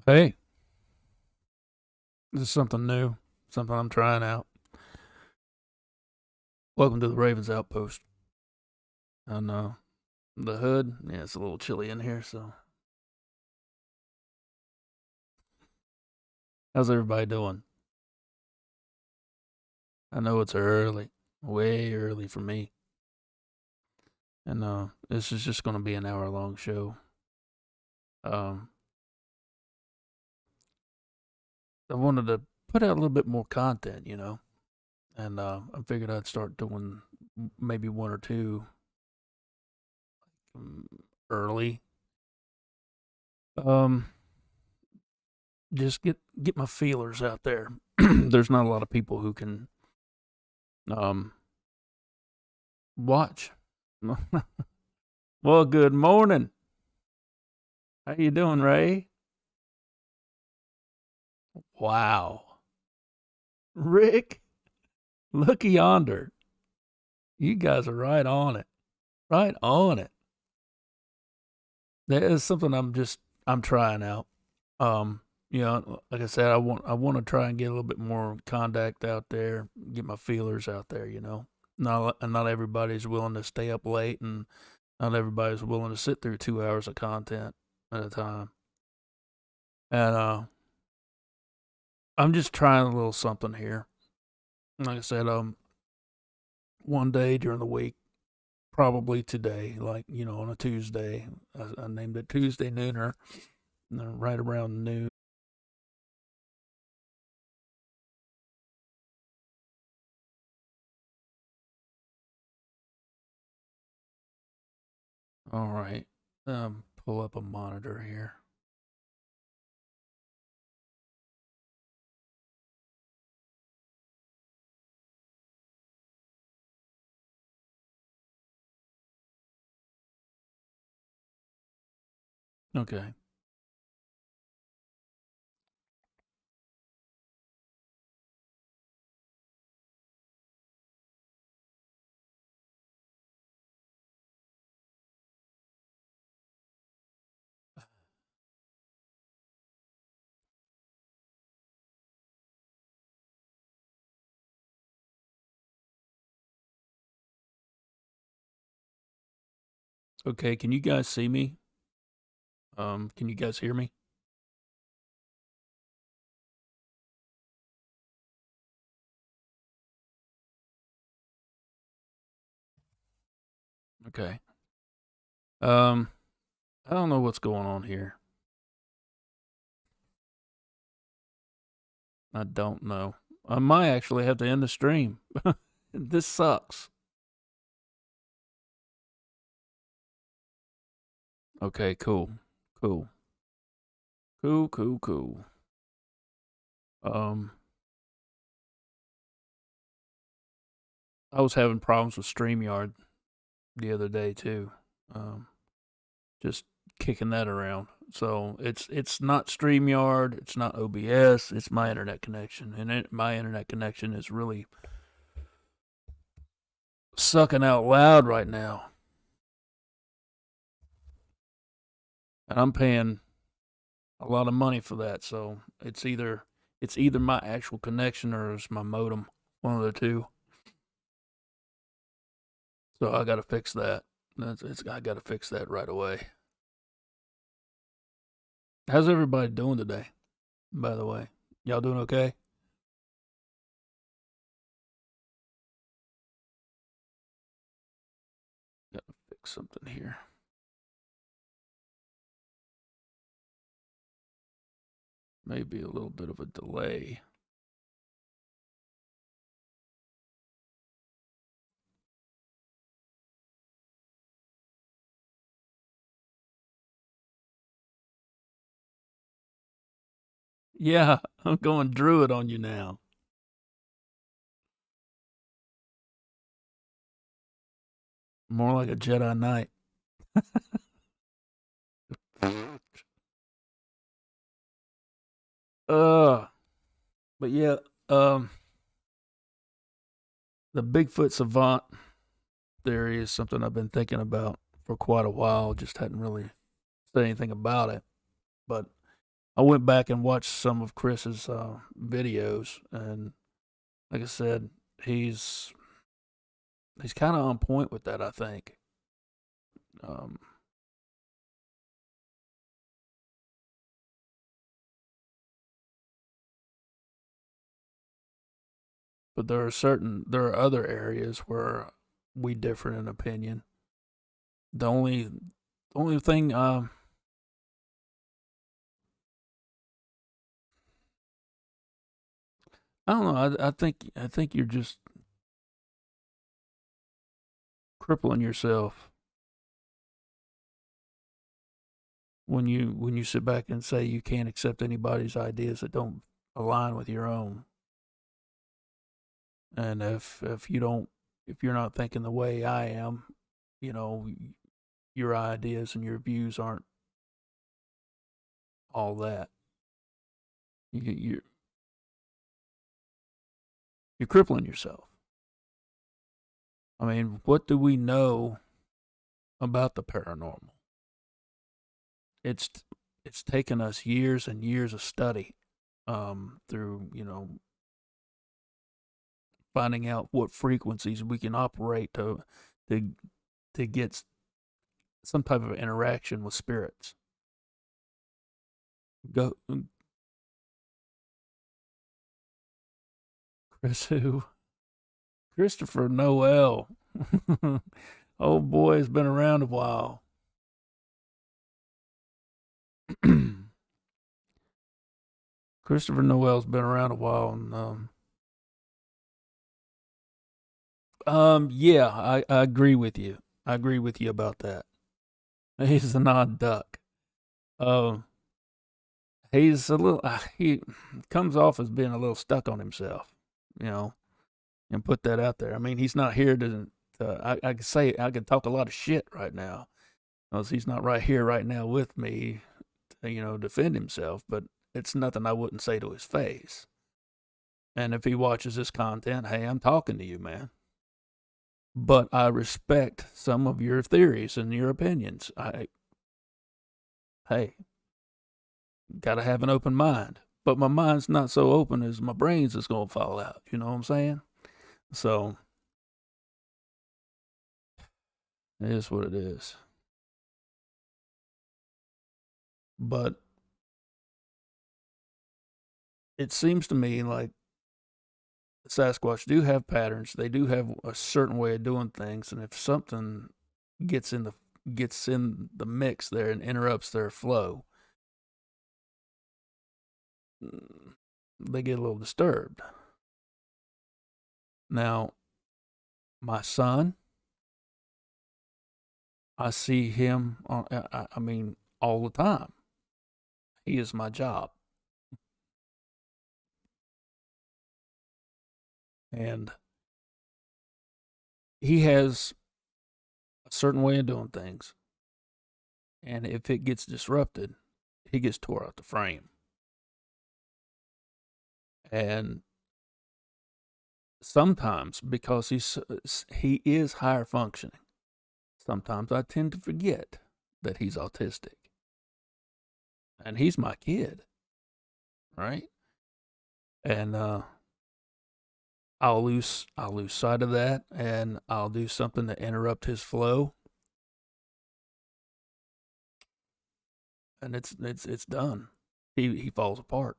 Hey, this is something new, something I'm trying out. Welcome to the Ravens Outpost. And the hood, yeah, it's a little chilly in here, so how's everybody doing? I know it's early, way early for me. And this is just gonna be an hour long show. Um I wanted to put out a little bit more content, and I figured I'd start doing maybe one or two um, early. Um just get my feelers out there. There's not a lot of people who can um watch. Well, good morning. How you doing, Ray? Wow. Rick, look yonder. You guys are right on it. Right on it. That is something I'm trying out. Like I said, I want to try and get a little bit more contact out there, get my feelers out there. Not everybody's willing to stay up late, and not everybody's willing to sit through 2 hours of content at a time. And I'm just trying a little something here. Like I said, one day during the week, probably today, like, on a Tuesday, I named it Tuesday Nooner, right around noon. All right. Pull up a monitor here. Okay. Okay, can you guys see me? Can you guys hear me? Okay. Um, I don't know what's going on here. I don't know. I might actually have to end the stream. This sucks. Okay, cool. Cool. Cool, cool, cool. Um, I was having problems with StreamYard the other day too. Um, just kicking that around. So it's not StreamYard, it's not OBS, it's my internet connection, and my internet connection is really sucking out loud right now, and I'm paying a lot of money for that. So it's either my actual connection or it's my modem, one of the two. So I got to fix that. I got to fix that right away. How's everybody doing today? By the way, y'all doing okay? Got to fix something here. Maybe a little bit of a delay. Yeah, I'm going druid on you now. More like a Jedi Knight. uh, but yeah, um, the Bigfoot Savant theory is something I've been thinking about for quite a while. Just hadn't really said anything about it. But I went back and watched some of Chris's videos, and like I said, he's kind of on point with that. I think. Um, but there are other areas where we differ in opinion. The only thing I don't know. I think you're just crippling yourself when you sit back and say you can't accept anybody's ideas that don't align with your own. And if you're not thinking the way I am, you know, your ideas and your views aren't all that. You, you're you're crippling yourself. I mean, what do we know about the paranormal? It's it's taken us years and years of study, through finding out what frequencies we can operate to to get some type of interaction with spirits. Go, Chris, who Christopher Noel. Old boy has been around a while. Christopher Noel's been around a while, and yeah, I agree with you. I agree with you about that. He's a non duck. Um, he's a little. He comes off as being a little stuck on himself, you know, and put that out there. I mean, he's not here I could say I could talk a lot of shit right now, because he's not right here right now with me to, defend himself. But it's nothing I wouldn't say to his face. And if he watches this content, hey, I'm talking to you, man. But I respect some of your theories and your opinions. Hey, gotta have an open mind. But my mind's not so open as my brain's is gonna fall out. You know what I'm saying? So it is what it is. But it seems to me like Sasquatch do have patterns. They do have a certain way of doing things, and if something gets in the gets in the mix there and interrupts their flow, they get a little disturbed. Now, my son, I see him I mean all the time. He is my job. And he has a certain way of doing things. And if it gets disrupted, he gets tore out the frame. And sometimes, because he is higher functioning, sometimes I tend to forget that he's autistic. And he's my kid, right? And I'll lose sight of that, and I'll do something to interrupt his flow, and it's done. He falls apart.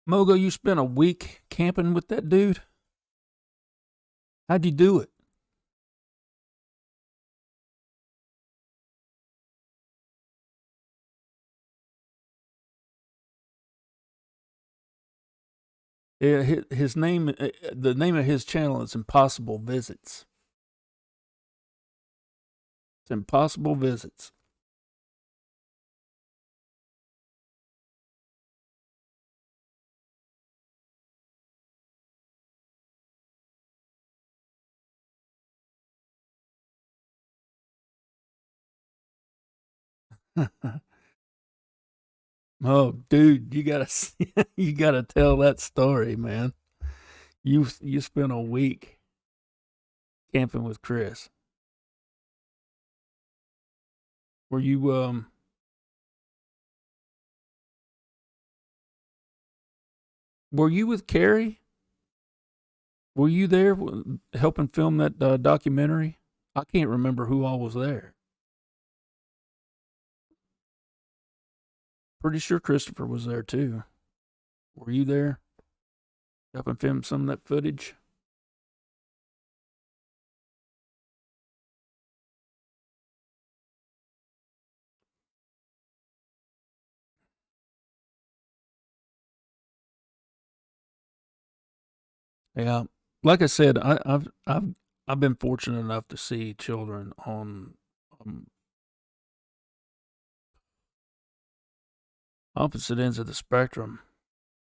Mogo, you spent a week camping with that dude. How'd you do it? Yeah, his name, the name of his channel is Impossible Visits. It's Impossible Visits. Oh, dude, you gotta you gotta tell that story, man. You spent a week camping with Chris. Were you were you with Carrie? Were you there helping film that documentary? I can't remember who all was there. Pretty sure Christopher was there too. Were you there helping film some of that footage? Yeah, like I said, I've been fortunate enough to see children on um, opposite ends of the spectrum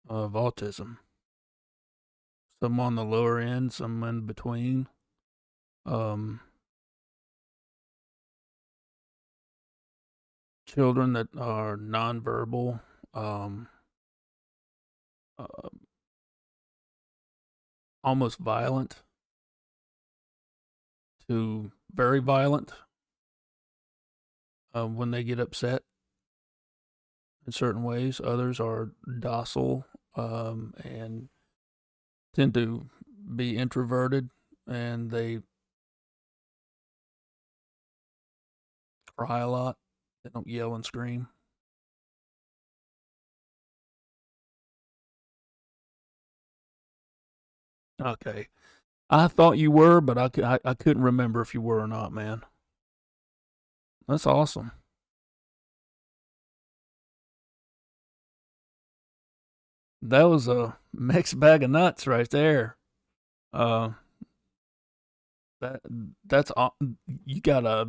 of autism. Some on the lower end, some in between. Um, Children that are nonverbal, um, uh, almost violent to very violent when they get upset in certain ways. Others are docile and tend to be introverted, and they cry a lot. They don't yell and scream. Okay. I thought you were, but I couldn't remember if you were or not, man. That's awesome. That was a mixed bag of nuts right there. Uh, that that's you got a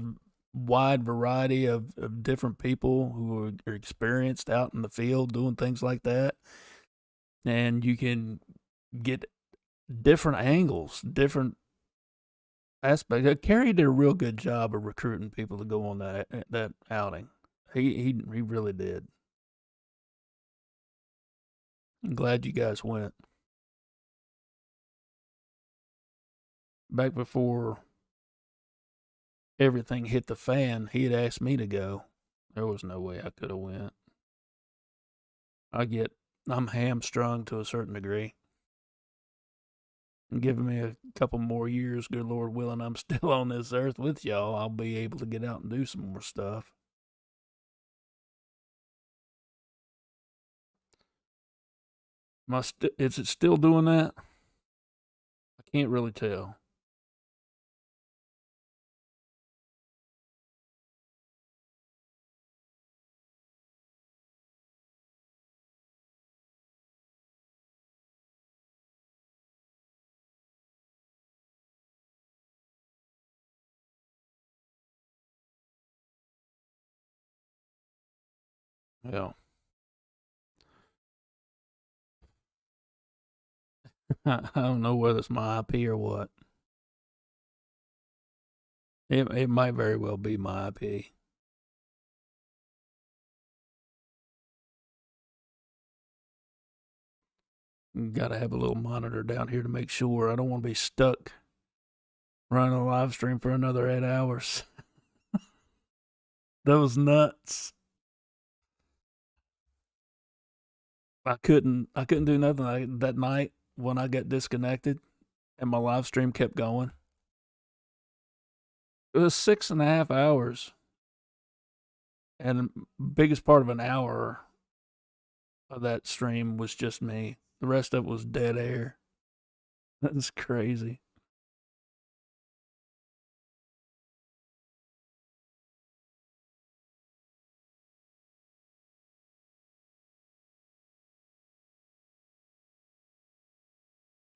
wide variety of different people who are experienced out in the field doing things like that, and you can get different angles, different aspects. Kerry did a real good job of recruiting people to go on that outing. He really did. I'm glad you guys went. Back before everything hit the fan, he had asked me to go. There was no way I could have went. I get I'm hamstrung to a certain degree. And giving me a couple more years, good Lord willing, I'm still on this earth with y'all. I'll be able to get out and do some more stuff. Is it still doing that? I can't really tell. Yeah, I don't know whether it's my IP or what. It might very well be my IP. Got to have a little monitor down here to make sure. I don't want to be stuck running a live stream for another 8 hours. That was nuts. I couldn't do nothing that night when I got disconnected and my live stream kept going. It was 6.5 hours, and biggest part of an hour of that stream was just me. The rest of it was dead air. That's crazy.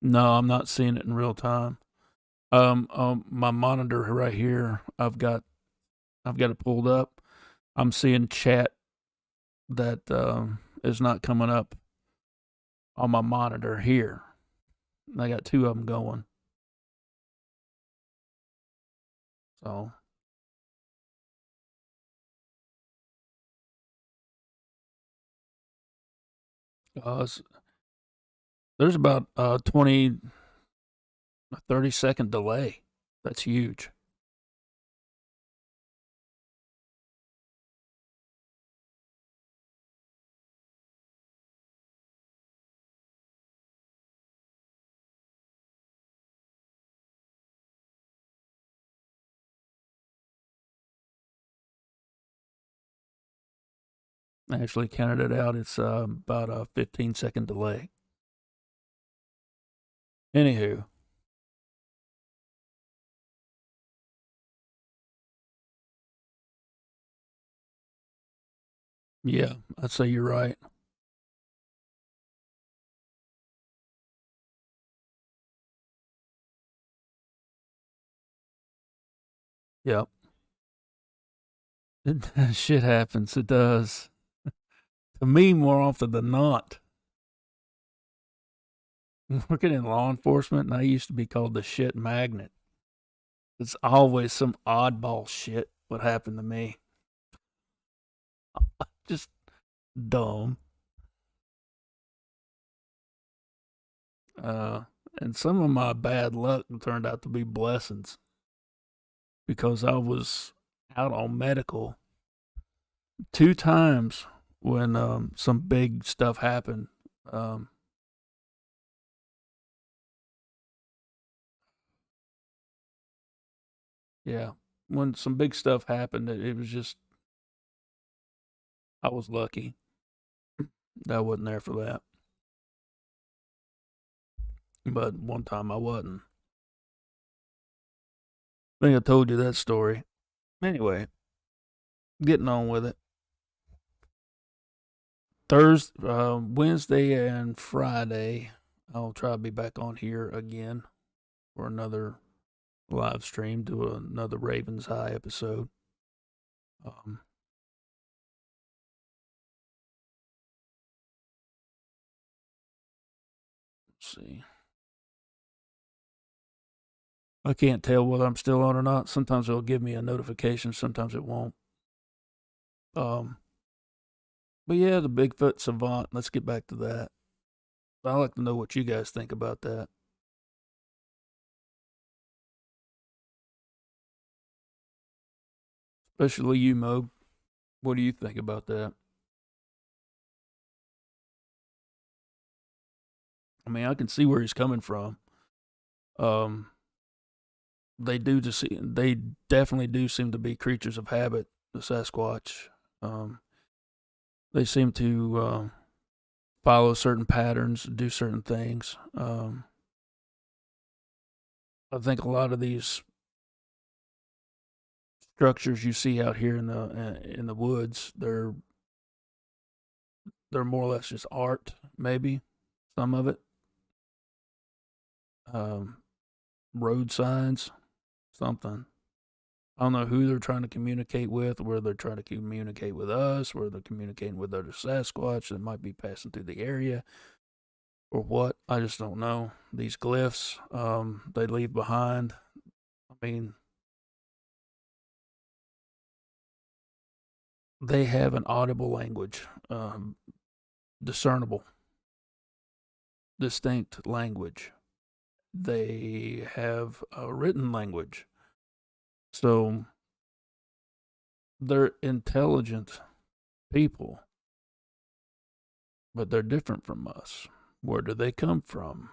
No, I'm not seeing it in real time. My monitor right here, I've got it pulled up. I'm seeing chat that is not coming up on my monitor here. I got two of them going. So There's about 20, 30-second delay. That's huge. I actually counted it out. It's about a 15-second delay. Anywho, yeah, I'd say you're right. Yep. Shit happens. It does. To me, more often than not. Working in law enforcement, and I used to be called the shit magnet. It's always some oddball shit what happened to me. Just dumb. Uh, and some of my bad luck turned out to be blessings because I was out on medical 2 times when some big stuff happened. Um, yeah, when some big stuff happened, it was just I was lucky that I wasn't there for that. But one time I wasn't. I think I told you that story. Anyway, getting on with it. Thursday, Wednesday, and Friday, I'll try to be back on here again for another live stream to another Ravens High episode. Um, let's see. I can't tell whether I'm still on or not. Sometimes it'll give me a notification, sometimes it won't. Um, but yeah, the Bigfoot Savant. Let's get back to that. I'd like to know what you guys think about that, especially you, Mo. What do you think about that? I mean, I can see where he's coming from. Um, they definitely do seem to be creatures of habit. The Sasquatch. Um, they seem to follow certain patterns, do certain things. I think a lot of these structures you see out here in the woods, they're more or less just art, maybe some of it. Um, Road signs, something. I don't know who they're trying to communicate with, whether they're trying to communicate with us, whether they're communicating with other Sasquatch that might be passing through the area, or what. I just don't know. These glyphs they leave behind. I mean, they have an audible language, discernible, distinct language. They have a written language. So they're intelligent people, but they're different from us. Where do they come from?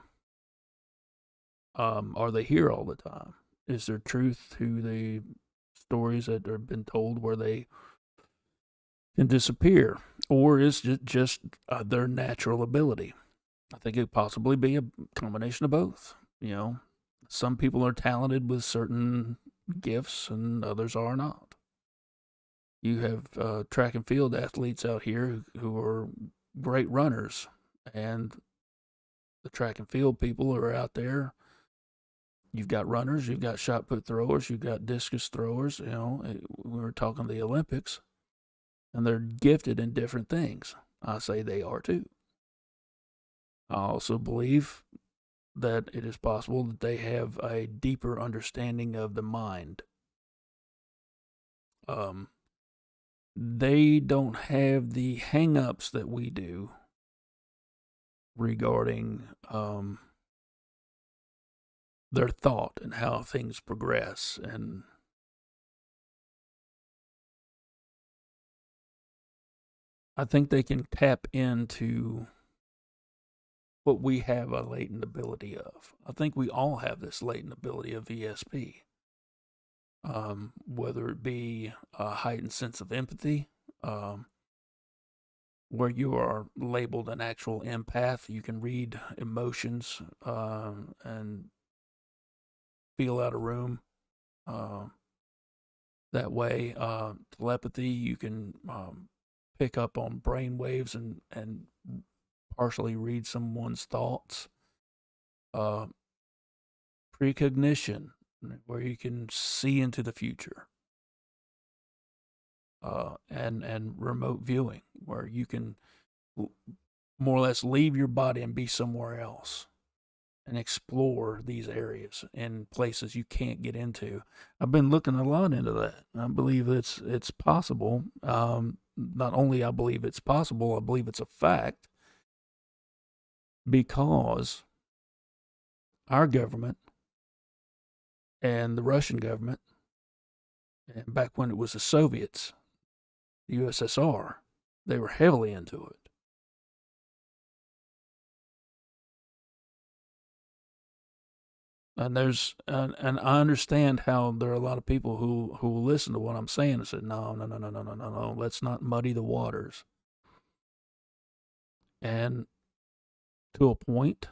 Are they here all the time? Is there truth to the stories that have been told where they can disappear? Or is it just their natural ability? I think it could possibly be a combination of both. You know, some people are talented with certain gifts and others are not. You have track and field athletes out here who are great runners, and the track and field people are out there. You've got runners, you've got shot put throwers, you've got discus throwers. You know, we were talking the Olympics, and they're gifted in different things. I say they are too. I also believe that it is possible that they have a deeper understanding of the mind. Um, they don't have the hang-ups that we do regarding their thought and how things progress. And I think they can tap into what we have a latent ability of. I think we all have this latent ability of ESP, whether it be a heightened sense of empathy, um, where you are labeled an actual empath. You can read emotions and feel out a room. Uh, that way, telepathy, you can pick up on brain waves and partially read someone's thoughts. Uh, Precognition, where you can see into the future. And remote viewing, where you can more or less leave your body and be somewhere else and explore these areas and places you can't get into. I've been looking a lot into that. I believe it's possible. Not only I believe it's possible, I believe it's a fact, because our government and the Russian government, and back when it was the Soviets, the USSR, they were heavily into it. And I understand how there are a lot of people who will listen to what I'm saying and say, no, no, no, no, no, no, no, no, let's not muddy the waters. And to a point,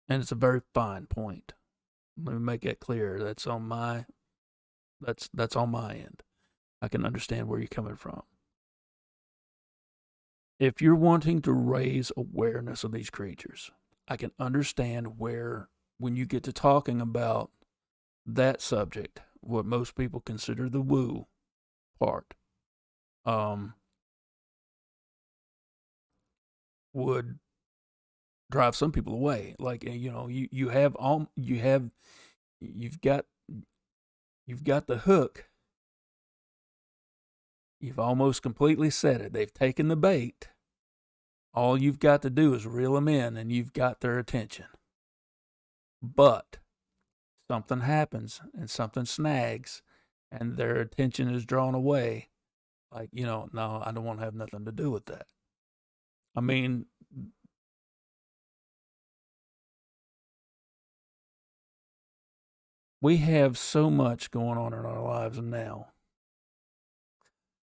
and it's a very fine point. Let me make that clear. That's on my end. I can understand where you're coming from. If you're wanting to raise awareness of these creatures, I can understand where, when you get to talking about that subject, what most people consider the woo part, would drive some people away. Like, you have all you've got the hook. You've almost completely set it. They've taken the bait. All you've got to do is reel them in, and you've got their attention. But something happens, and something snags, and their attention is drawn away. Like, no, I don't want to have nothing to do with that. I mean, we have so much going on in our lives now,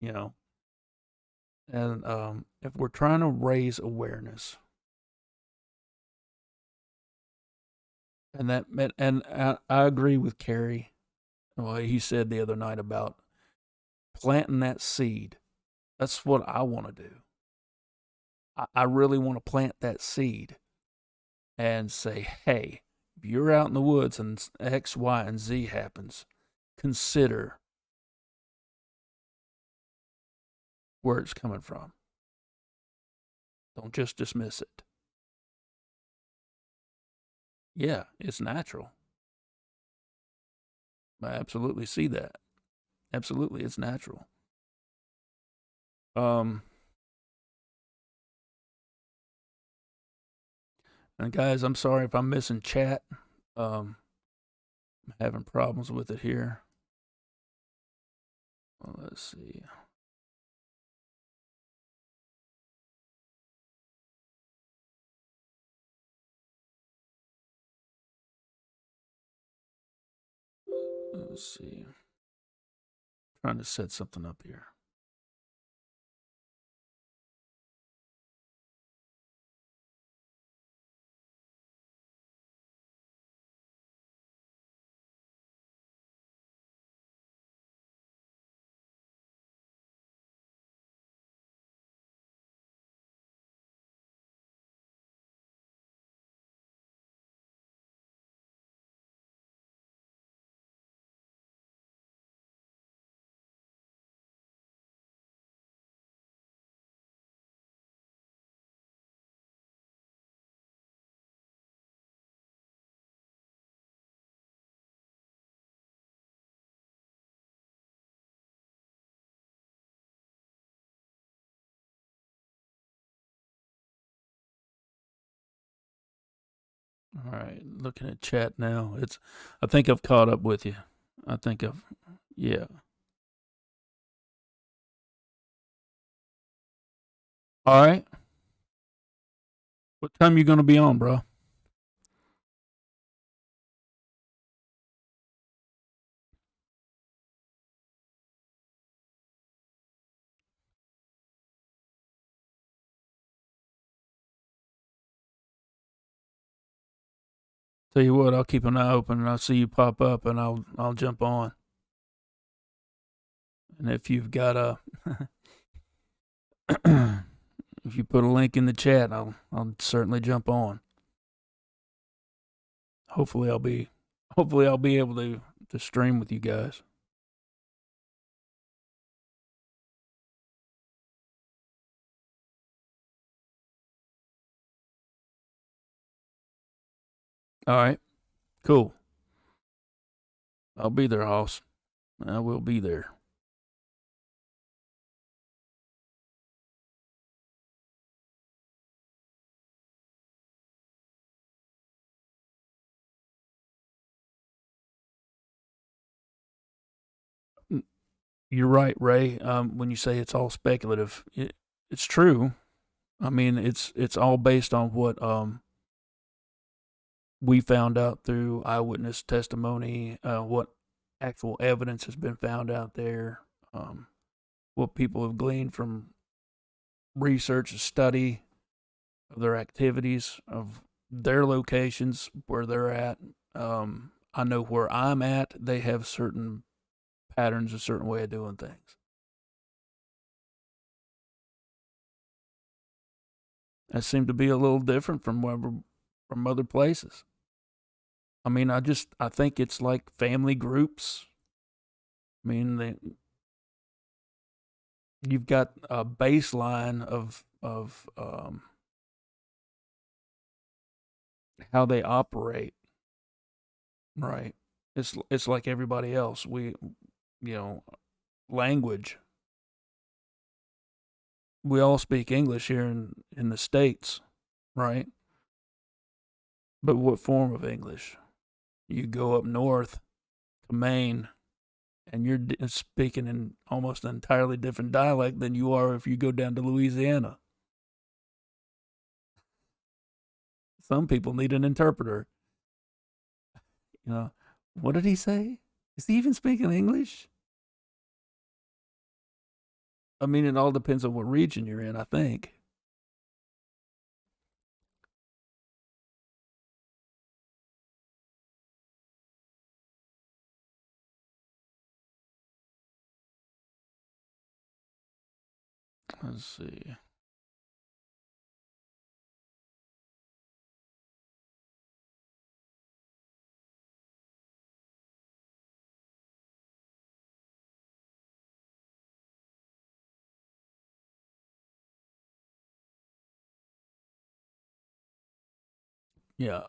you know, and if we're trying to raise awareness, and I agree with Kerry, what he said the other night about planting that seed. That's what I want to do. I really want to plant that seed and say, hey, if you're out in the woods and X, Y, and Z happens, consider where it's coming from. Don't just dismiss it. Yeah, it's natural. I absolutely see that. Absolutely, it's natural. Um, and guys, I'm sorry if I'm missing chat. I'm having problems with it here. Well, let's see. Let's see. Trying to set something up here. All right, looking at chat now. I think I've caught up with you. Yeah. All right. What time you gonna be on, bro? Tell you what, I'll keep an eye open and I'll see you pop up and I'll jump on. And if you've got a if you put a link in the chat, I'll certainly jump on. Hopefully I'll be able to stream with you guys. All right. Cool. I'll be there, Hoss. I will be there. You're right, Ray. When you say it's all speculative, it's true. I mean, it's all based on what we found out through eyewitness testimony, what actual evidence has been found out there, what people have gleaned from research and study of their activities, of their locations, where they're at. I know where I'm at, they have certain patterns, a certain way of doing things. That seemed to be a little different from other places. I mean, I think it's like family groups. I mean, you've got a baseline of how they operate, right? It's like everybody else. You know, language. We all speak English here in the States, right? But what form of English? You go up north to Maine, and you're speaking in almost an entirely different dialect than you are if you go down to Louisiana. Some people need an interpreter. You know, what did he say? Is he even speaking English? I mean, it all depends on what region you're in, I think. Let's see. Yeah,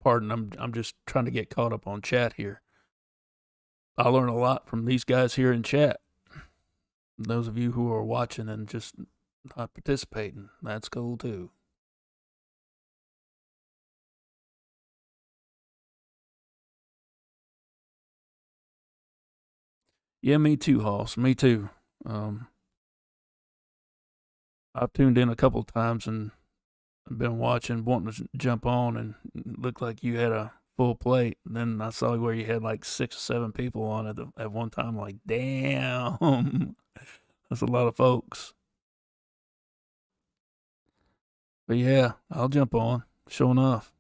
pardon. I'm just trying to get caught up on chat here. I learn a lot from these guys here in chat. Those of you who are watching and just not participating, that's cool too. Yeah, me too, Hoss. Me too. Um, I've tuned in a couple times and been watching, wanting to jump on, and it looked like you had a full plate. And then I saw where you had like 6 or 7 people on at one time. Like, damn, that's a lot of folks. But yeah, I'll jump on. Sure enough.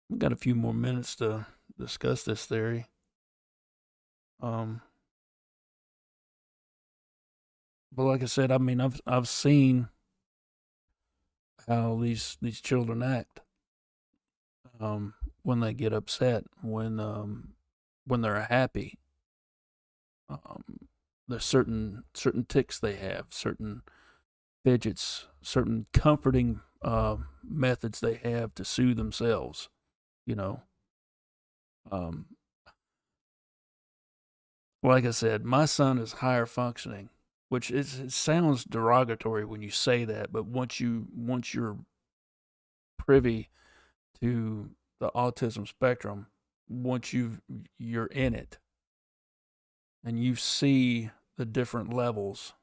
We've got a few more minutes to discuss this theory. Um, but like I said, I mean, I've seen how these children act when they get upset, when they're happy. Um, there's certain ticks they have, certain fidgets, certain comforting methods they have to soothe themselves. You know, um, like I said, my son is higher functioning which it sounds derogatory when you say that, but once you're privy to the autism spectrum, once you're in it and you see the different levels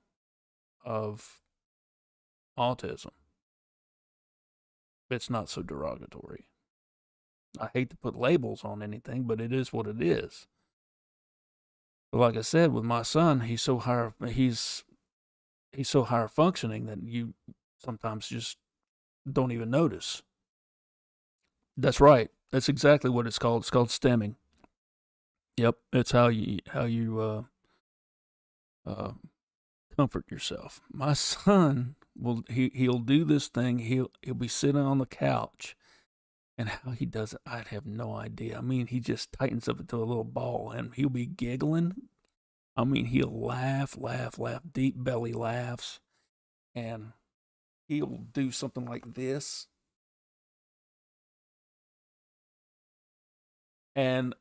of autism, it's not so derogatory. I hate to put labels on anything, but it is what it is. But like I said, with my son, he's so higher functioning that you sometimes just don't even notice. That's right. That's exactly what it's called. It's called stemming. Yep, it's how you comfort yourself. My son he'll do this thing. He'll be sitting on the couch, and how he does it, I'd have no idea. I mean, he just tightens up into a little ball, and he'll be giggling. I mean, he'll laugh, deep belly laughs, and he'll do something like this. And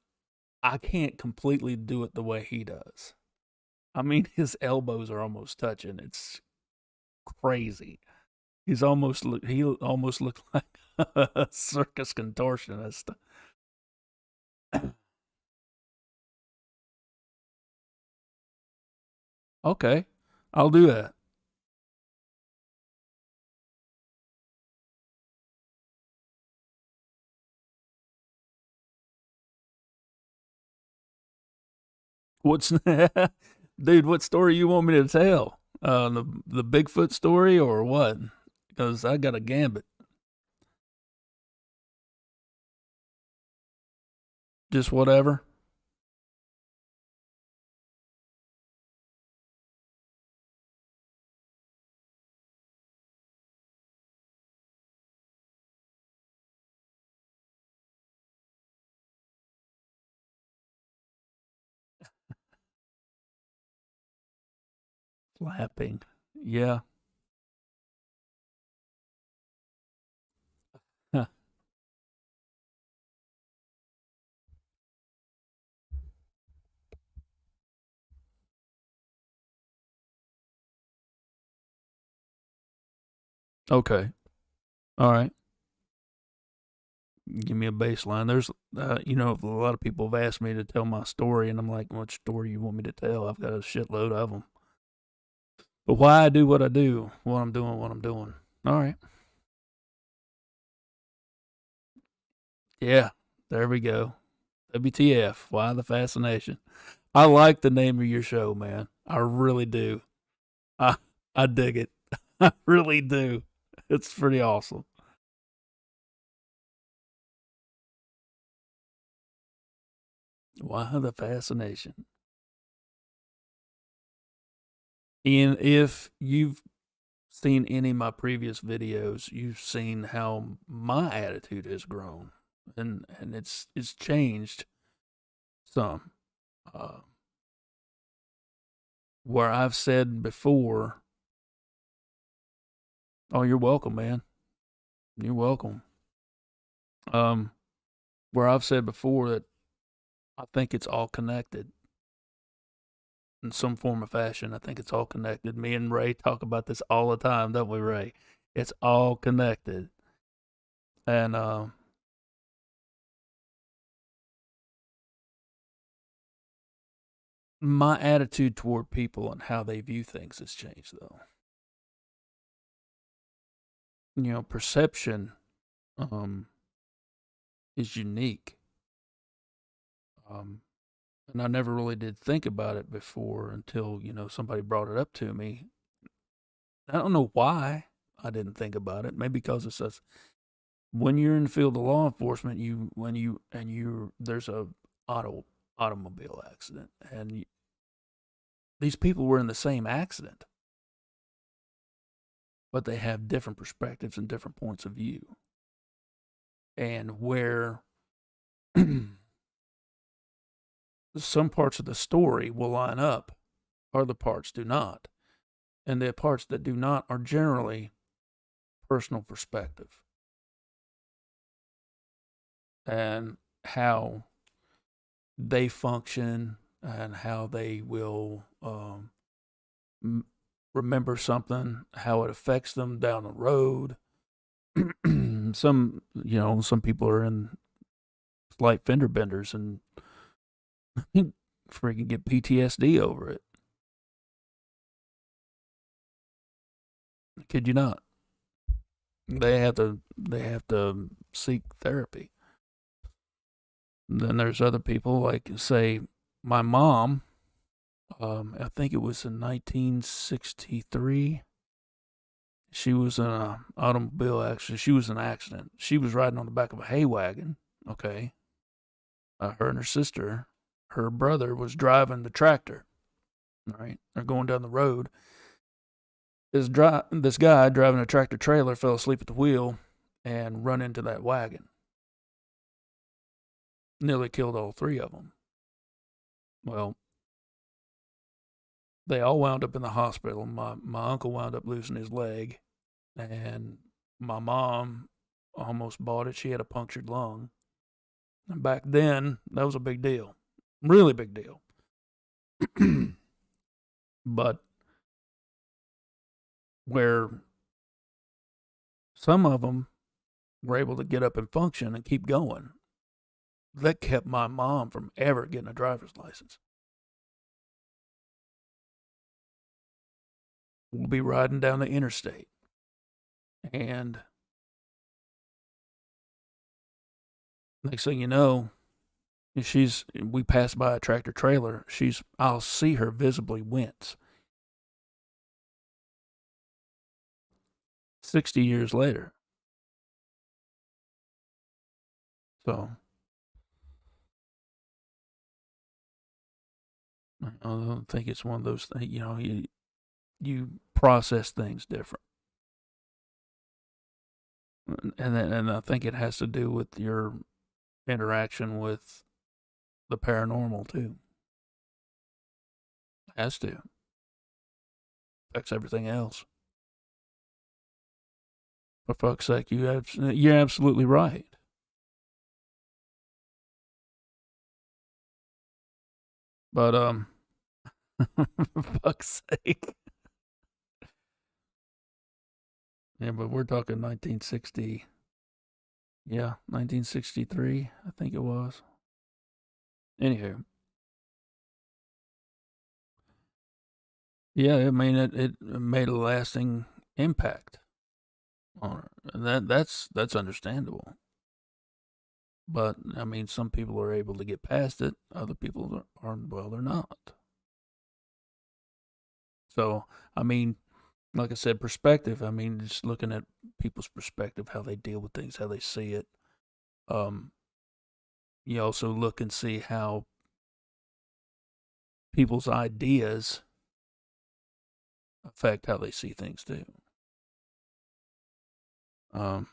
I can't completely do it the way he does. I mean, his elbows are almost touching. It's crazy. He'll almost look like a circus contortionist. Okay, I'll do that. What's dude? What story you want me to tell? The Bigfoot story or what? Because I got a gambit. Just whatever. Flapping. Yeah. Huh. Okay. All right. Give me a baseline. There's, a lot of people have asked me to tell my story, and I'm like, what story you want me to tell? I've got a shitload of them. But why I do what I do, what I'm doing. All right. Yeah. There we go. WTF? Why the fascination? I like the name of your show, man. I really do. I I dig it. I really do. It's pretty awesome. Why the fascination? And if you've seen any of my previous videos, you've seen how my attitude has grown, and it's changed some. Uh, where I've said before, "Oh, you're welcome, man. You're welcome." Um, where I've said before that I think it's all connected in some form or fashion. I think it's all connected. Me and Ray talk about this all the time, don't we, Ray? It's all connected. And my attitude toward people and how they view things has changed, though. Perception um, is unique. Um, and I never really did think about it before until, somebody brought it up to me. I don't know why I didn't think about it. Maybe because it's us. When you're in the field of law enforcement, there's a auto automobile accident, and these people were in the same accident, but they have different perspectives and different points of view. And where some parts of the story will line up, other parts do not. And the parts that do not are generally personal perspective and how they function and how they will remember something, how it affects them down the road. Some people are in slight fender benders and freaking get PTSD over it. Kid you not. They have to seek therapy. And then there's other people like, say, my mom. I think it was in 1963. She was in an automobile accident. She was in an accident. She was riding on the back of a hay wagon. Okay. Her and her sister, her brother was driving the tractor. All right. They're going down the road. This guy driving a tractor trailer fell asleep at the wheel and run into that wagon. Nearly killed all three of them. Well, they all wound up in the hospital. My uncle wound up losing his leg, and my mom almost bought it. She had a punctured lung. And back then, that was a big deal. Really big deal. But where some of them were able to get up and function and keep going, that kept my mom from ever getting a driver's license. We'll be riding down the interstate, and next thing you know, we pass by a tractor trailer. I'll see her visibly wince. 60 years later. So I don't think it's one of those things, you process things different. And I think it has to do with your interaction with the paranormal too. It has to. Affects everything else. For fuck's sake, you're absolutely right. But for fuck's sake. Yeah, but we're talking 1960. Yeah, 1963, I think it was. Anywho. Yeah, I mean it made a lasting impact on her. And that's understandable. But I mean, some people are able to get past it. Other people aren't. Well, they're not. So I mean, like I said, perspective. I mean, just looking at people's perspective, how they deal with things, how they see it. Um, you also look and see how people's ideas affect how they see things too. And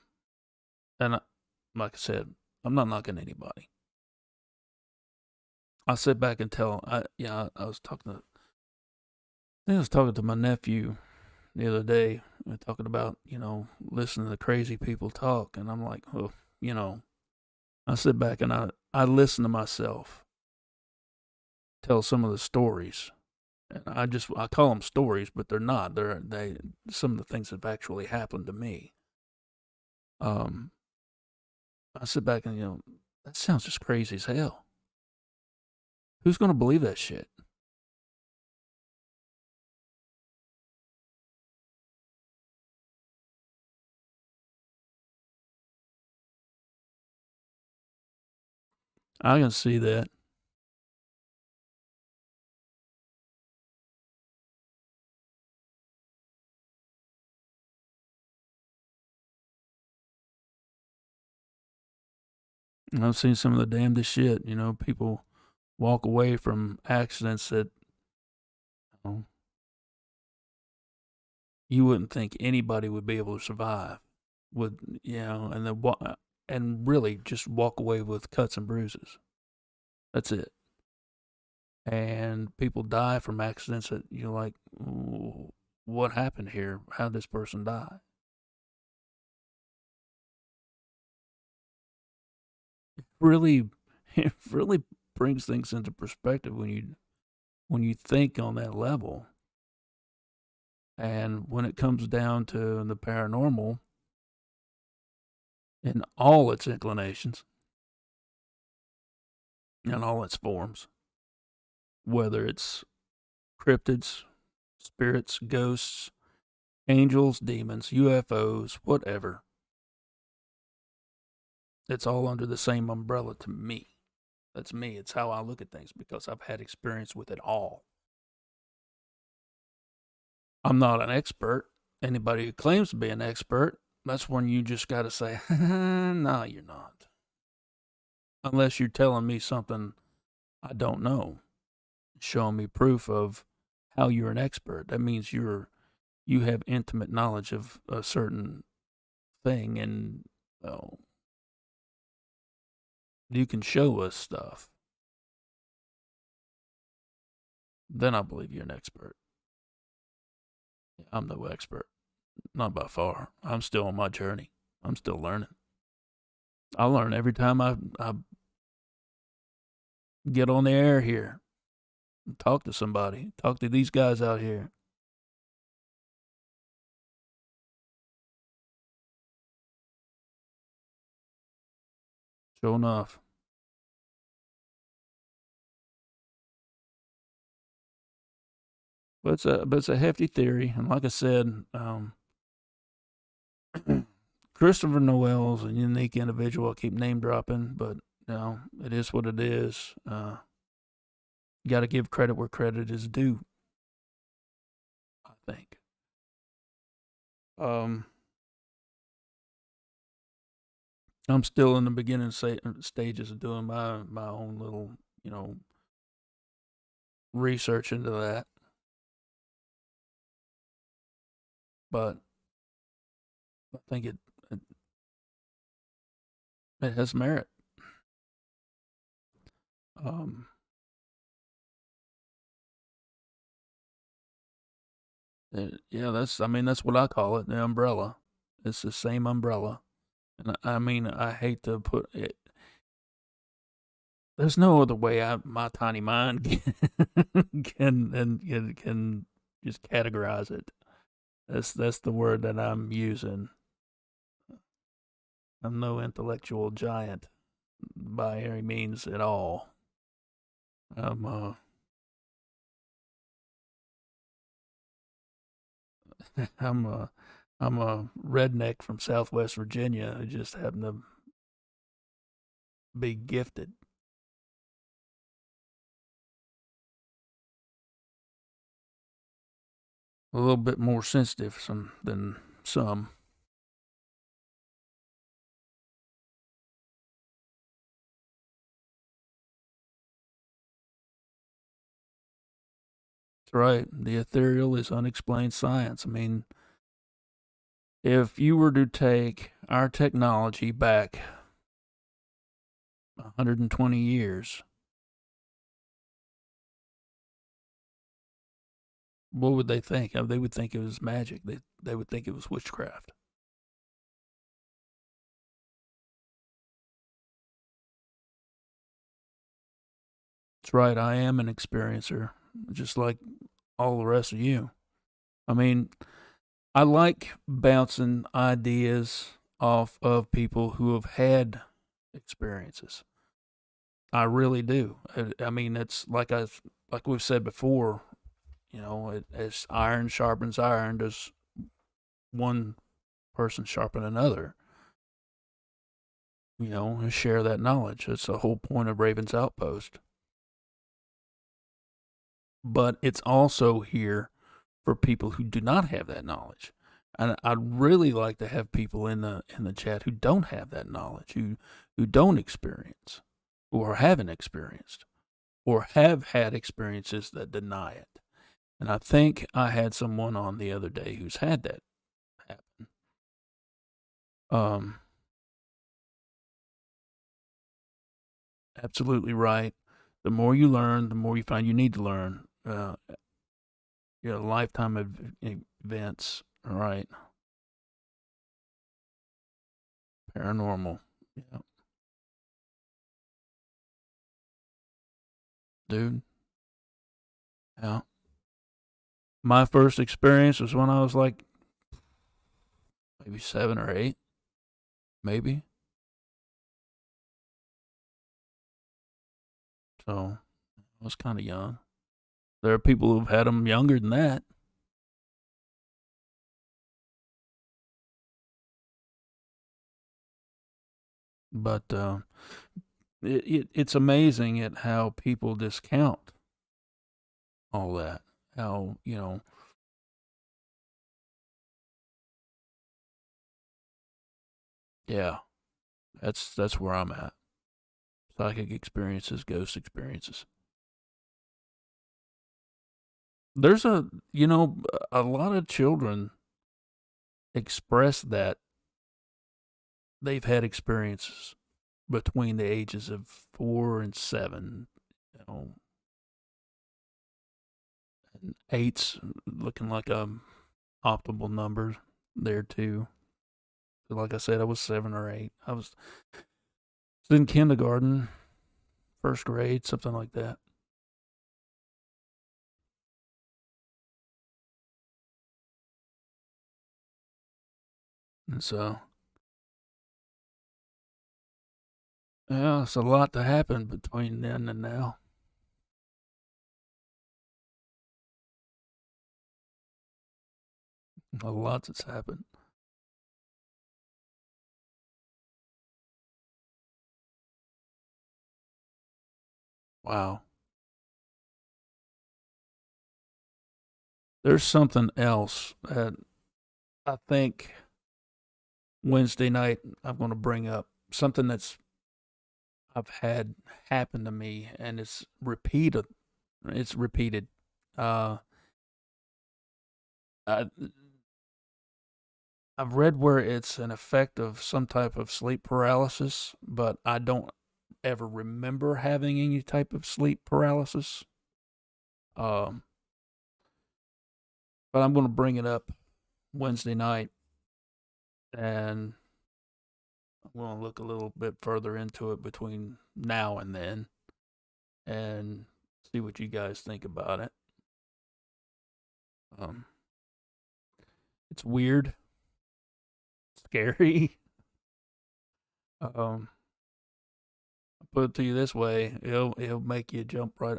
like I said, I'm not knocking anybody. I sit back and I was talking to my nephew the other day. We were talking about, listening to crazy people talk, and I'm like, oh, I sit back and I listen to myself tell some of the stories. And I call them stories, but they're not. They some of the things that have actually happened to me. I sit back and that sounds just crazy as hell. Who's gonna believe that shit? I can see that. I've seen some of the damnedest shit. People walk away from accidents that you wouldn't think anybody would be able to survive. And really just walk away with cuts and bruises. That's it. And people die from accidents that you're like, what happened here? How did this person die? Really, it really brings things into perspective when you think on that level. And when it comes down to the paranormal in all its inclinations and all its forms, whether it's cryptids, spirits, ghosts, angels, demons, UFOs, whatever, it's all under the same umbrella to me. That's me. It's how I look at things because I've had experience with it all. I'm not an expert. Anybody who claims to be an expert, that's when you just got to say, no, you're not. Unless you're telling me something I don't know, showing me proof of how you're an expert. That means you have intimate knowledge of a certain thing, and oh, you can show us stuff. Then I believe you're an expert. I'm no expert, not by far. I'm still on my journey. I'm still learning. I learn every time I get on the air here and talk to somebody, talk to these guys out here. Sure enough. But it's a hefty theory, and like I said, Christopher Noel's a unique individual. I keep name dropping, but it is what it is. You got to give credit where credit is due. I think. Um, I'm still in the beginning stages of doing my own little research into that, but I think it, it has merit. Um, yeah, that's what I call it, the umbrella. It's the same umbrella, and I mean I hate to put it. There's no other way my tiny mind can just categorize it. That's the word that I'm using. I'm no intellectual giant by any means at all. I'm I'm a I'm a redneck from Southwest Virginia who just happened to be gifted. A little bit more sensitive than some. That's right. The ethereal is unexplained science. I mean, if you were to take our technology back 120 years, what would they think? They would think it was magic. They would think it was witchcraft. That's right. I am an experiencer, just like all the rest of you. I mean, I like bouncing ideas off of people who have had experiences. I really do. I mean, it's like we've said before. As iron sharpens iron, does one person sharpen another? And share that knowledge. That's the whole point of Raven's Outpost. But it's also here for people who do not have that knowledge. And I'd really like to have people in the chat who don't have that knowledge, who don't experience, or haven't experienced, or have had experiences that deny it. And I think I had someone on the other day who's had that happen. Um, Absolutely right. The more you learn, the more you find you need to learn. Lifetime of events. All right. Paranormal. Yeah. Dude. Yeah. My first experience was when I was like maybe 7 or 8, maybe. So I was kind of young. There are people who've had them younger than that. But it's amazing at how people discount all that. How, yeah, that's where I'm at. Psychic experiences, ghost experiences. There's a lot of children express that they've had experiences between the ages of 4 and 7. You know, and eight's looking like a optimal number there too. Like I said, I was 7 or 8. I was in kindergarten, first grade, something like that. And so, yeah, it's a lot to happen between then and now. A lot that's happened. Wow. There's something else that I think Wednesday night I'm going to bring up. Something that's I've had happen to me, and it's repeated. It's repeated. Uh, I, I've read where it's an effect of some type of sleep paralysis, but I don't ever remember having any type of sleep paralysis. Um, but I'm going to bring it up Wednesday night, and I'm going to look a little bit further into it between now and then, and see what you guys think about it. Um, it's weird, scary. Um, put it to you this way: it'll make you jump right.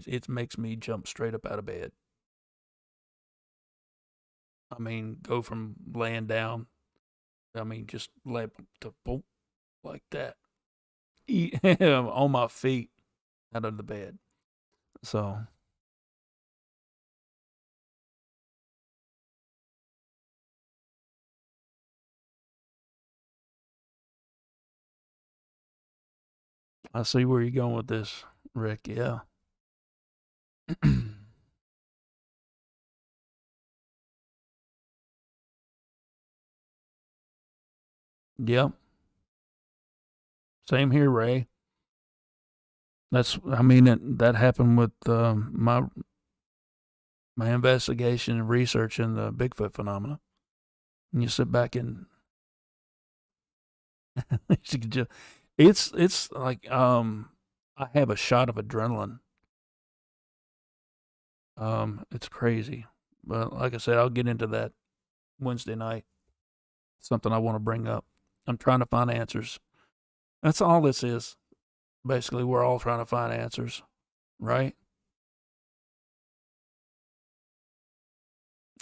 It makes me jump straight up out of bed. I mean, go from laying down. I mean, just lay to boom like that. On my feet out of the bed. So I see where you're going with this, Rick. Yeah. Yep. Same here, Ray. I mean, that happened with my investigation and research in the Bigfoot phenomena. And you sit back and it's like I have a shot of adrenaline. It's crazy, but like I said, I'll get into that Wednesday night. Something I want to bring up. I'm trying to find answers. That's all this is. Basically, we're all trying to find answers, right?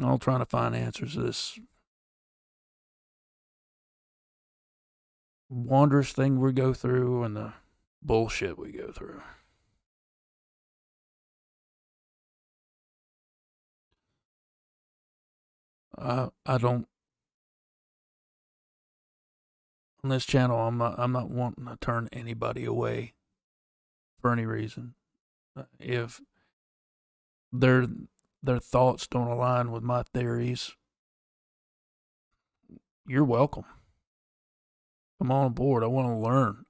All trying to find answers to this wondrous thing we go through and the bullshit we go through. I don't on this channel. I'm not wanting to turn anybody away for any reason. If their their thoughts don't align with my theories, you're welcome. Come on board. I want to learn.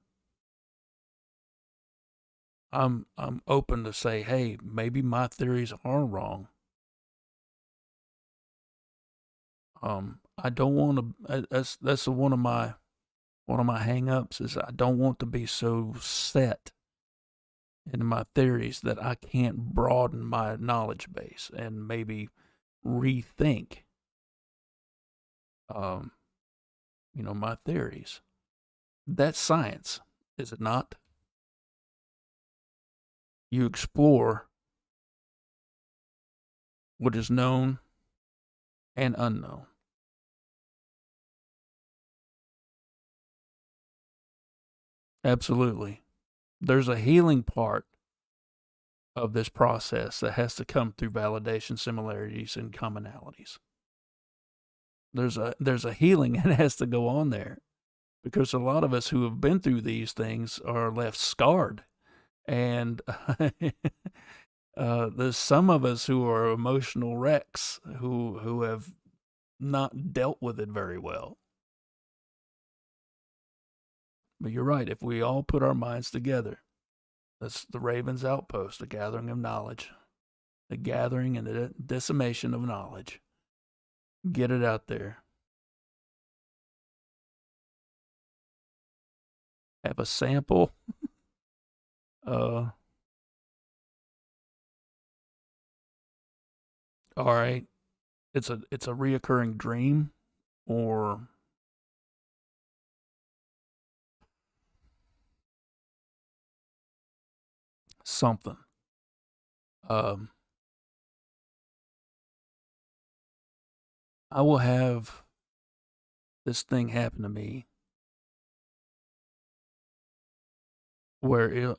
I'm open to say, hey, maybe my theories are wrong. I don't want to. That's one of my hangups is I don't want to be so set in my theories that I can't broaden my knowledge base and maybe rethink, um, my theories. That's science, is it not? You explore what is known and unknown. Absolutely. There's a healing part of this process that has to come through validation, similarities, and commonalities. There's a healing that has to go on there, because a lot of us who have been through these things are left scarred, and there's some of us who are emotional wrecks who have not dealt with it very well. But you're right. If we all put our minds together, that's the Raven's outpost, the gathering of knowledge, the gathering and the dissemination of knowledge. Get it out there. Have a sample. All right. It's a reoccurring dream, or something. Um, I will have this thing happen to me where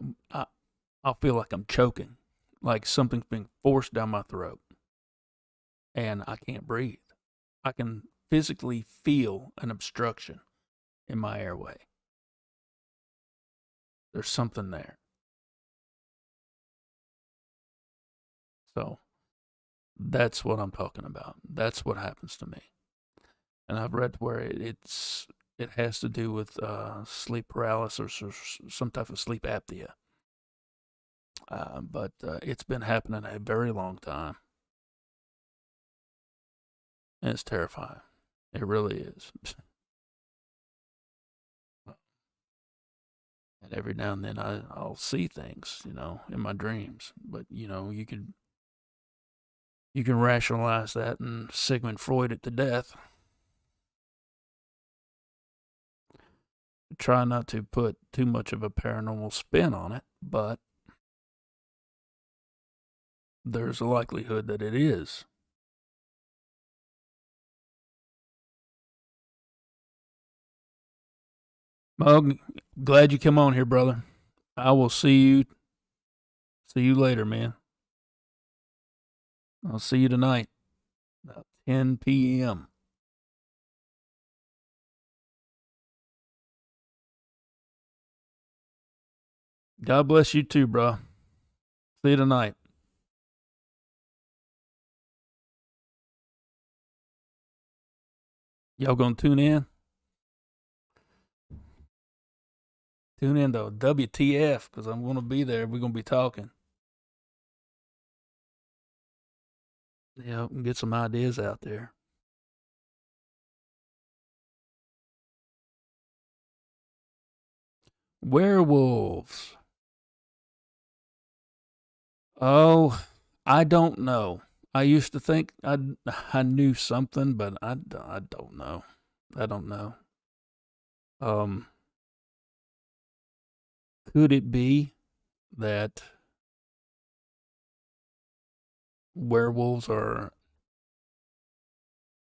I'll feel like I'm choking, like something's being forced down my throat, and I can't breathe. I can physically feel an obstruction in my airway. There's something there. So that's what I'm talking about. That's what happens to me. And I've read where it has to do with sleep paralysis or some type of sleep apnea. But it's been happening a very long time, and it's terrifying. It really is. And every now and then I'll see things, in my dreams. But you can rationalize that and Sigmund Freud it to death. Try not to put too much of a paranormal spin on it, but there's a likelihood that it is. Well, glad you come on here, brother. I will see you later, man. I'll see you tonight, about 10 p.m. God bless you too, bro. See you tonight. Y'all gonna tune in? Tune in though. WTF, because I'm gonna be there. We're gonna be talking. Yeah, get some ideas out there. Werewolves. Oh, I don't know. I used to think I knew something, but I don't know. I don't know. Um, could it be that werewolves are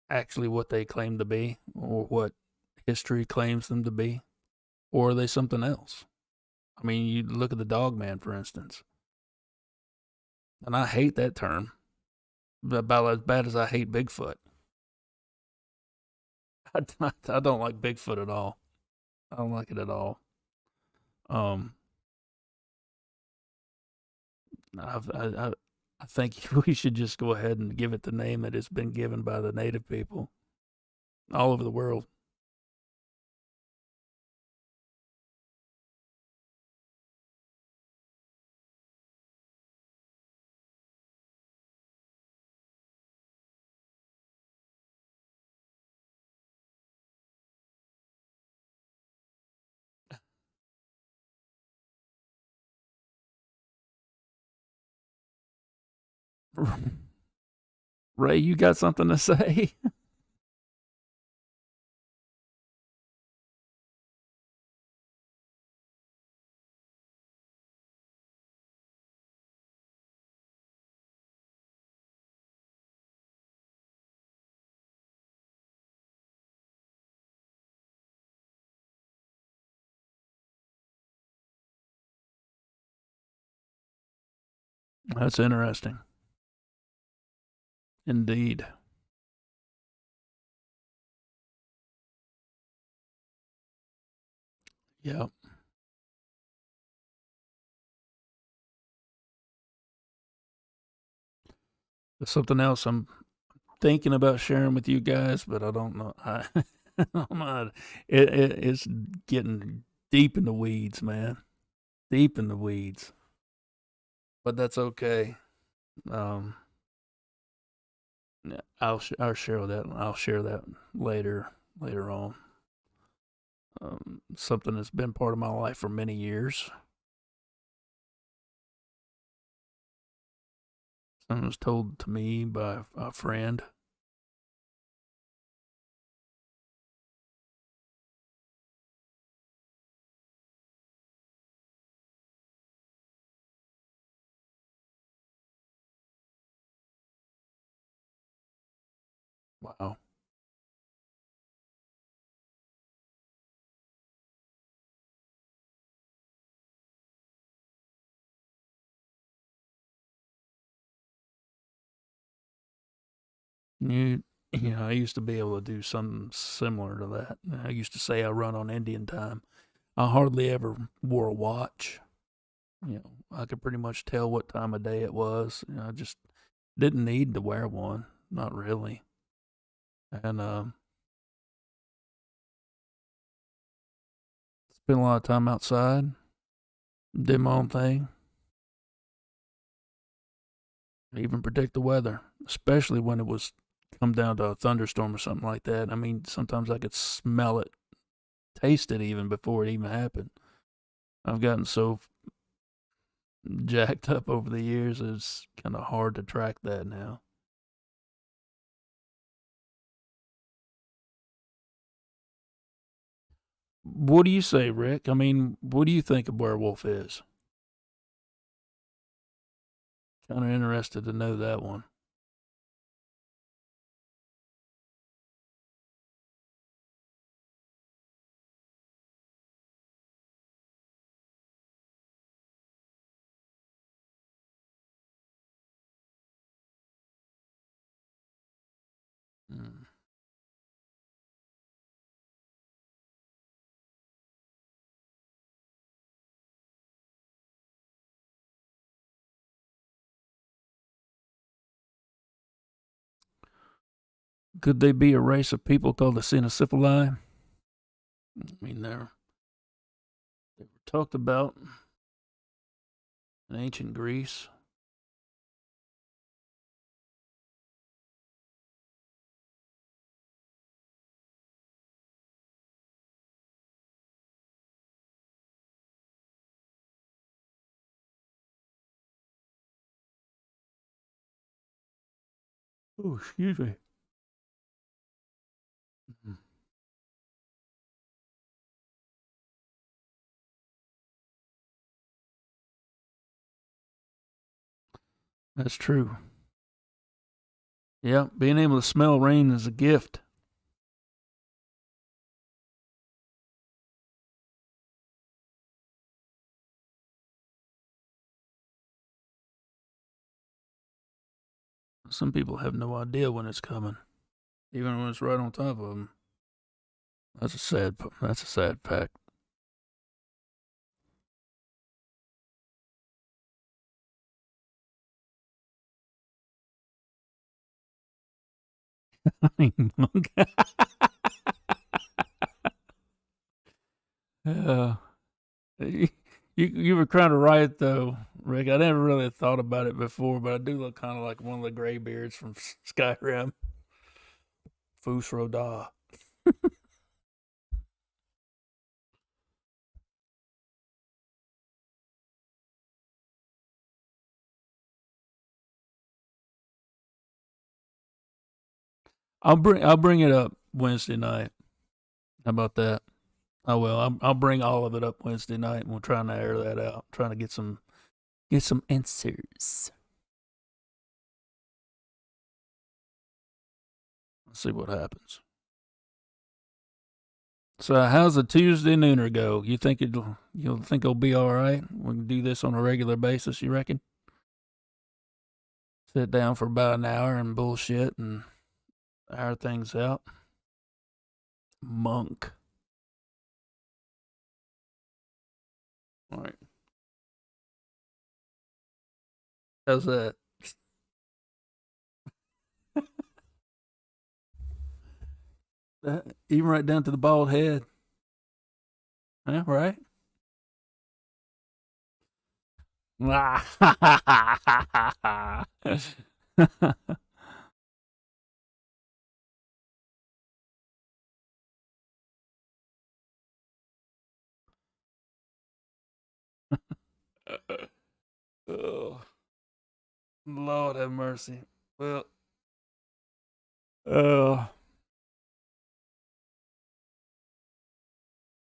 actually what they claim to be, or what history claims them to be, or are they something else? I mean, you look at the dog man, for instance, and I hate that term about as bad as I hate Bigfoot. I don't like Bigfoot at all. I don't like it at all. Um, I think we should just go ahead and give it the name that it's been given by the native people all over the world. Ray, you got something to say? That's interesting. Indeed. Yep. There's something else I'm thinking about sharing with you guys, but I don't know. I don't know. It's getting deep in the weeds, man. Deep in the weeds. But that's okay. Um, yeah, I'll share that. I'll share that later on. Something that's been part of my life for many years. Something was told to me by a friend. Wow. You, I used to be able to do something similar to that. I used to say I run on Indian time. I hardly ever wore a watch. I could pretty much tell what time of day it was. I just didn't need to wear one. Not really. And spent a lot of time outside, did my own thing, even predict the weather, especially when it was come down to a thunderstorm or something like that. I mean, sometimes I could smell it, taste it even before it even happened. I've gotten so jacked up over the years, it's kind of hard to track that now. What do you say, Rick? I mean, what do you think a werewolf is? Kind of interested to know that one. Mm. Could they be a race of people called the Cynocephali? I mean, they were talked about in ancient Greece. Oh, excuse me. Mm. That's true. Yeah, being able to smell rain is a gift. Some people have no idea when it's coming, even when it's right on top of them. That's a sad fact. Yeah. You, you were kind of right though, Rick. I never really thought about it before, but I do look kind of like one of the graybeards from Skyrim. Fus Roda. I'll bring it up Wednesday night. How about that? I will. I'll bring all of it up Wednesday night, and we're trying to air that out. Trying to get some answers. Let's see what happens. So, how's the Tuesday nooner go? You'll think it'll be all right? We can do this on a regular basis. You reckon? Sit down for about an hour and bullshit and air things out. Monk. All right. How's that? Even right down to the bald head. Yeah, right? Oh, Lord have mercy. Well, uh,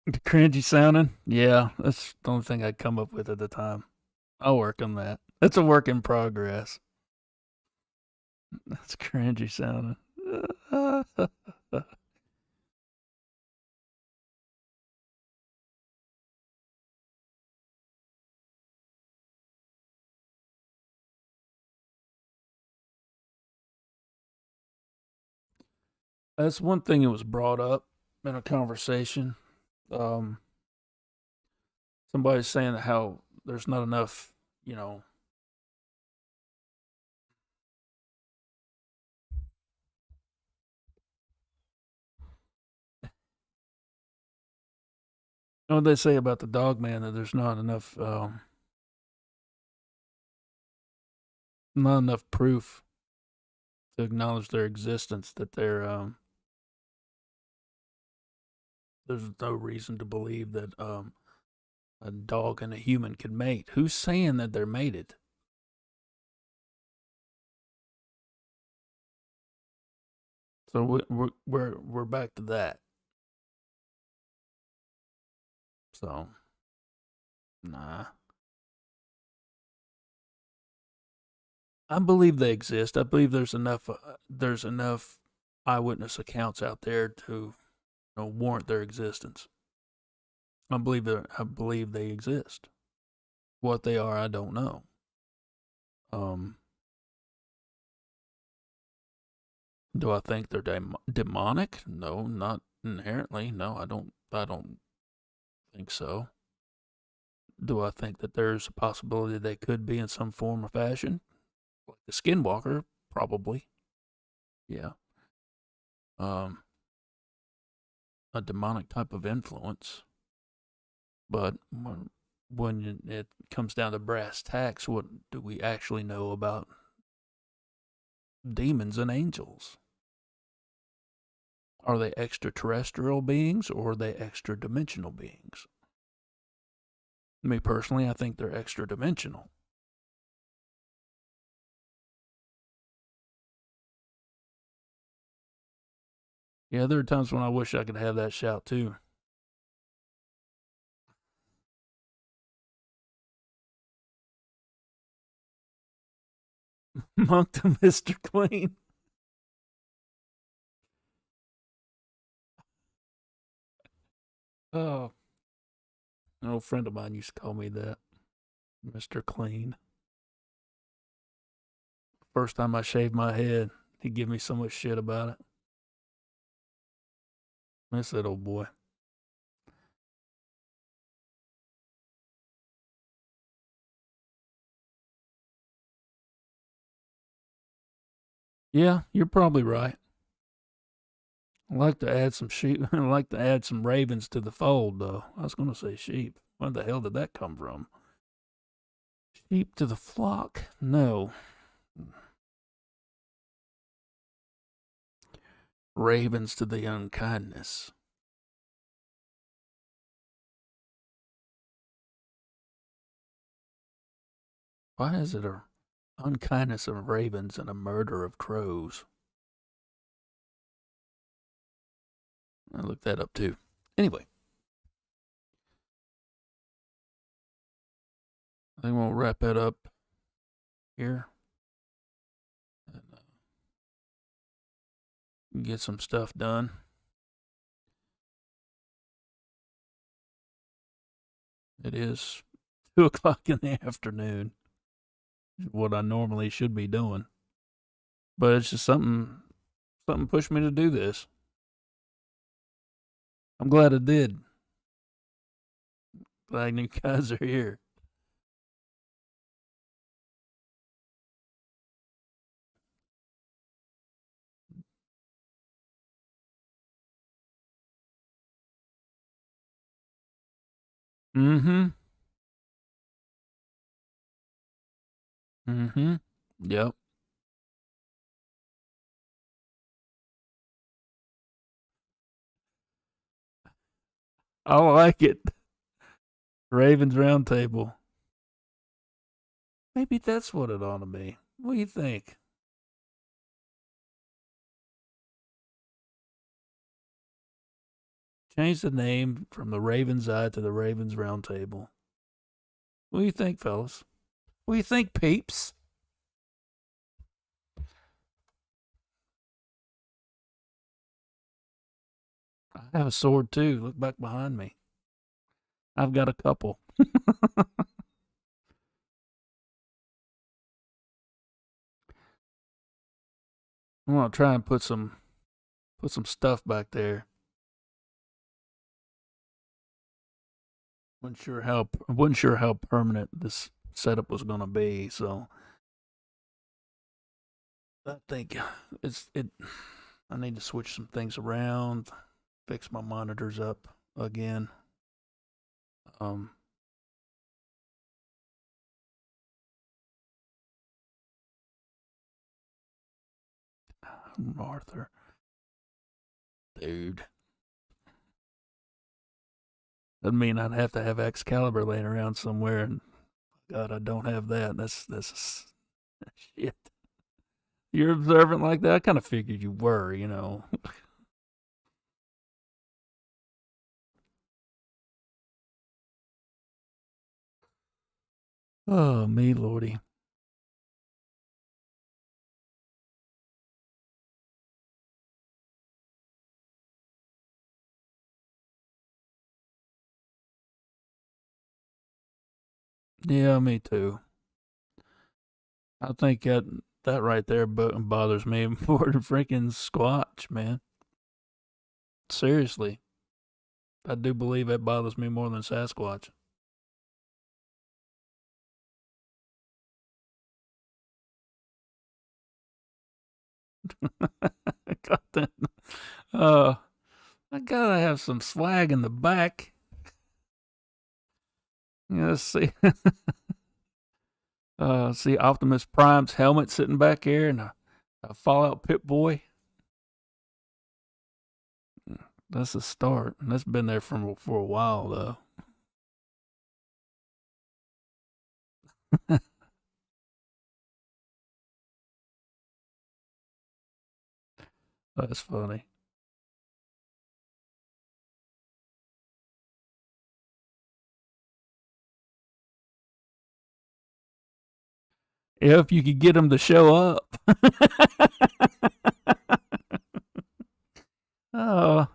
the cringy sounding. Yeah, that's the only thing I'd come up with at the time. I'll work on that. It's a work in progress. That's cringy sounding. That's one thing that was brought up in a conversation. Um, Somebody's saying how there's not enough, you know, what they say about the dog man, that there's not enough proof to acknowledge their existence. That there's no reason to believe that a dog and a human can mate. Who's saying that they're mated? So we're back to that. So nah, I believe they exist. I believe there's enough eyewitness accounts out there to warrant their existence. I believe they exist. What they are, I don't know. Um, do I think they're demonic? No, not inherently. No, I don't. I don't think so. Do I think that there's a possibility they could be in some form or fashion? Like the skinwalker, probably. Yeah. Um, a demonic type of influence. But when it comes down to brass tacks, what do we actually know about demons and angels? Are they extraterrestrial beings or are they extra dimensional beings? Me personally, I think they're extra dimensional. Yeah, there are times when I wish I could have that shout too. Monk to Mr. Clean. Oh, an old friend of mine used to call me that, Mr. Clean. First time I shaved my head, he'd give me so much shit about it. Miss that old boy. Yeah, you're probably right. I like to add some sheep. I like to add some ravens to the fold, though. I was going to say sheep. Where the hell did that come from? Sheep to the flock? No. Ravens to the unkindness. Why is it a unkindness of ravens and a murder of crows? I looked that up too. Anyway, I think we'll wrap that up here and get some stuff done. It is 2 o'clock in the afternoon, what I normally should be doing. But it's just something pushed me to do this. I'm glad I did. Glad you guys are here. Mm-hmm. Mm-hmm. Yep. I like it. Ravens Roundtable. Maybe that's what it ought to be. What do you think? Change the name from the Ravens Eye to the Ravens Roundtable. What do you think, fellas? What do you think, peeps? I have a sword too. Look back behind me. I've got a couple. I'm gonna try and put some stuff back there. Wasn't sure how permanent this setup was gonna be, so I think it's it. I need to switch some things around, fix my monitors up again. Um, Arthur, dude. That'd mean I'd have to have Excalibur laying around somewhere, and God, I don't have that. That's shit. You're observant like that. I kind of figured you were, you know. Oh, me lordy. Yeah, me too. I think that right there bothers me more than freaking Squatch, man. Seriously, I do believe that bothers me more than Sasquatch. Got that. Uh, I gotta have some swag in the back. Let's see. See Optimus Prime's helmet sitting back here, and a Fallout Pip Boy. That's a start. And that's been there for a while though. That's funny. If you could get them to show up. Oh,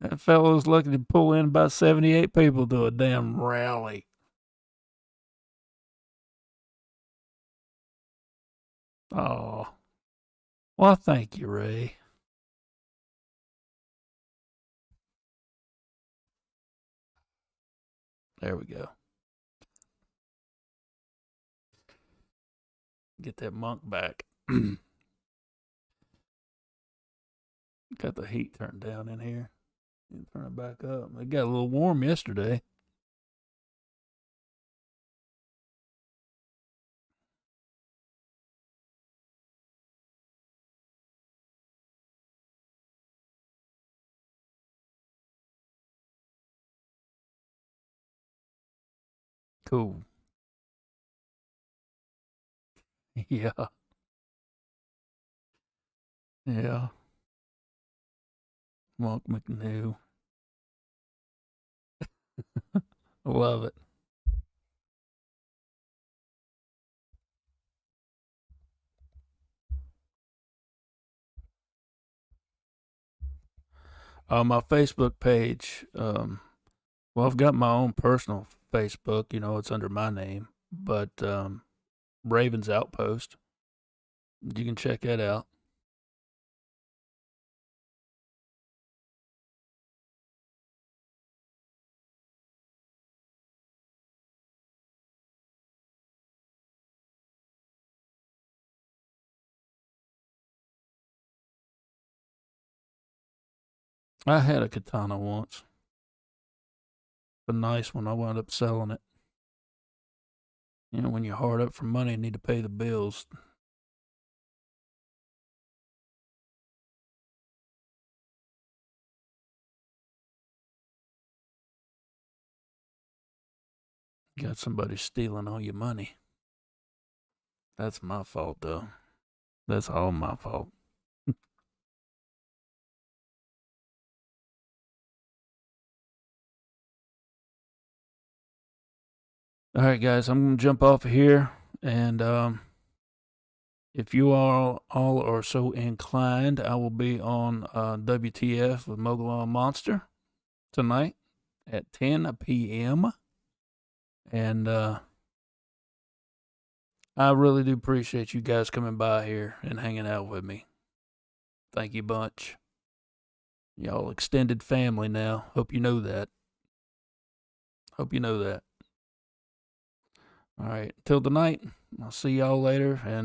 that fellow's lucky to pull in about 78 people to a damn rally. Oh, well, thank you, Ray. There we go. Get that monk back. Got the heat turned down in here. Turn it back up. It got a little warm yesterday. Cool. Yeah. Yeah. Welcome new. Love it. My Facebook page. Well, I've got my own personal Facebook. You know, it's under my name, but Ravens Outpost. You can check that out. I had a katana once. A nice one. I wound up selling it. You know, when you're hard up for money and need to pay the bills. Got somebody stealing all your money. That's my fault, though. That's all my fault. All right, guys, I'm going to jump off of here. And if you all are so inclined, I will be on WTF with Mogul Monster tonight at 10 p.m. And I really do appreciate you guys coming by here and hanging out with me. Thank you bunch. Y'all extended family now. Hope you know that. Hope you know that. All right. Till tonight, I'll see y'all later. And